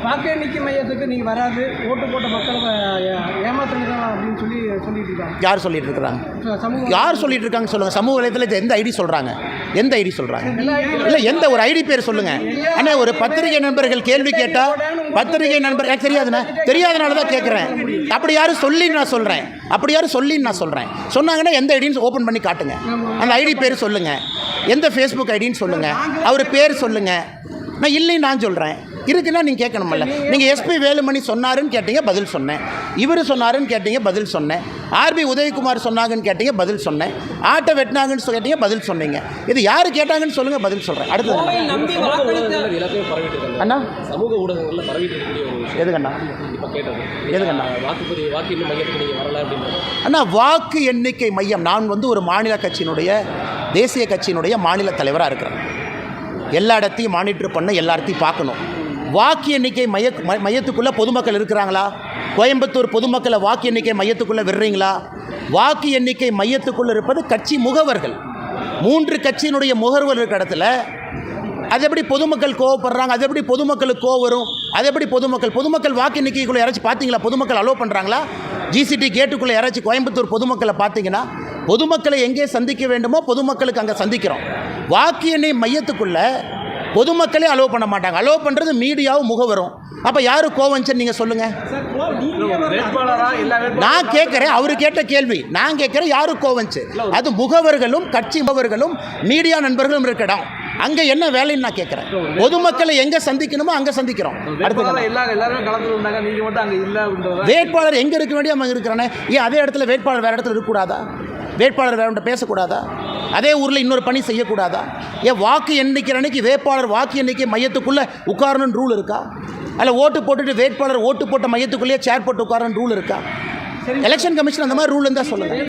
வாக்கு எண்ணிக்கை மையத்துக்கு நீங்கள் வராது, ஓட்டு போட்ட மக்களை ஏமாத்துறீங்க அப்படின்னு சொல்லிட்டு இருக்காங்க. யார் சொல்லிட்டு இருக்கிறாங்க? யார் சொல்லிட்டு இருக்காங்க சொல்லுங்கள். சமூக வலைதளத்தில் எந்த ஐடி சொல்கிறாங்க? எந்த ஐடி சொல்கிறாங்க? இல்லை, எந்த ஒரு ஐடி பேர் சொல்லுங்கள். ஆனால் ஒரு பத்திரிகை நண்பர்கள் கேள்வி கேட்டால், பத்திரிகை நண்பர் எனக்கு தெரியாதனால தான் கேட்குறேன். அப்படி யாரும் சொல்லி நான் சொல்கிறேன், சொன்னாங்கன்னா எந்த ஐடின்னு ஓப்பன் பண்ணி காட்டுங்க. அந்த ஐடி பேர் சொல்லுங்கள், எந்த ஃபேஸ்புக் ஐடின்னு சொல்லுங்கள், அவர் பேர் சொல்லுங்கள். நான் இல்லைன்னு நான் சொல்கிறேன், இருக்குன்னா நீங்கள் கேட்கணுமில்ல. நீங்கள் எஸ்பி வேலுமணி சொன்னாருன்னு கேட்டீங்க, பதில் சொன்னேன். இவர் சொன்னாருன்னு கேட்டீங்க, பதில் சொன்னேன். ஆர்பி உதயகுமார் சொன்னாங்கன்னு கேட்டீங்க, பதில் சொன்னேன். ஆட்டை வெட்டினாங்கன்னு கேட்டீங்க, பதில் சொன்னீங்க. இது யார் கேட்டாங்கன்னு சொல்லுங்கள், பதில் சொல்கிறேன். அடுத்தது அண்ணா சமூக ஊடகங்களில் பரவிட்டு எதுக்கண்ணா அண்ணா வாக்கு எண்ணிக்கை மையம். நான் ஒரு மாநில கட்சியினுடைய, தேசிய கட்சியினுடைய மாநில தலைவராக இருக்கிறேன். எல்லா இடத்தையும் மானிட்டர் பண்ண, எல்லாத்தையும் பார்க்கணும். வாக்கு எண்ணிக்கை மையத்துக்குள்ளே பொதுமக்கள் இருக்கிறாங்களா? கோயம்புத்தூர் பொதுமக்களை வாக்கு எண்ணிக்கை மையத்துக்குள்ளே விடுறீங்களா? வாக்கு எண்ணிக்கை மையத்துக்குள்ளே இருப்பது கட்சி முகவர்கள். 3 கட்சியினுடைய முகவர்கள் இருக்கிற இடத்துல அது எப்படி பொதுமக்கள் கோவப்படுறாங்க? அது எப்படி பொதுமக்களுக்கு கோவம் வரும்? அது எப்படி பொதுமக்கள் வாக்கு எண்ணிக்கைக்குள்ளே யாராச்சும் பார்த்தீங்களா? பொதுமக்கள் அலோவ் பண்ணுறாங்களா? ஜிசிடி கேட்டுக்குள்ளே யாராச்சும் கோயம்புத்தூர் பொதுமக்களை பார்த்தீங்கன்னா, பொதுமக்களை எங்கே சந்திக்க வேண்டுமோ பொதுமக்களுக்கு அங்கே சந்திக்கிறோம். வாக்கு எண்ணை மையத்துக்குள்ளே பொதுமக்களே அலோவ் பண்ண மாட்டாங்க. அலோவ் பண்ணுறது மீடியாவும் முகவரும். அப்போ யாரு கோவம்னு நீங்கள் சொல்லுங்கள். நான் கேட்குறேன், அவர் கேட்ட கேள்வி நான் கேட்குறேன், யாரு கோவம்ச்சு? அது முகவர்களும் கட்சி முகவர்களும் மீடியா நண்பர்களும் இருக்கடம். அங்கே என்ன வேலைன்னு நான் கேட்குறேன். பொதுமக்களை எங்கே சந்திக்கணுமோ அங்கே சந்திக்கிறோம். வேட்பாளர் எங்கே இருக்க வேண்டிய அங்கே இருக்கிறானே, ஏன் அதே இடத்துல வேட்பாளர் வேறு இடத்துல இருக்கக்கூடாதா? வேட்பாளர் வேறு பேசக்கூடாதா? அதே ஊரில் இன்னொரு பணி செய்யக்கூடாதா? ஏன் வாக்கு எண்ணிக்கிற அன்னைக்கு வேட்பாளர் வாக்கு எண்ணிக்கை மையத்துக்குள்ளே உட்காரணும்னு ரூல் இருக்கா? அதில் ஓட்டு போட்டுட்டு வேட்பாளர் ஓட்டு போட்ட மையத்துக்குள்ளேயே சேர் போட்டு உட்காரணும்னு ரூல் இருக்கா? எலெக்ஷன் கமிஷன் அந்த மாதிரி ரூல் இருந்தால் சொல்லுங்கள்.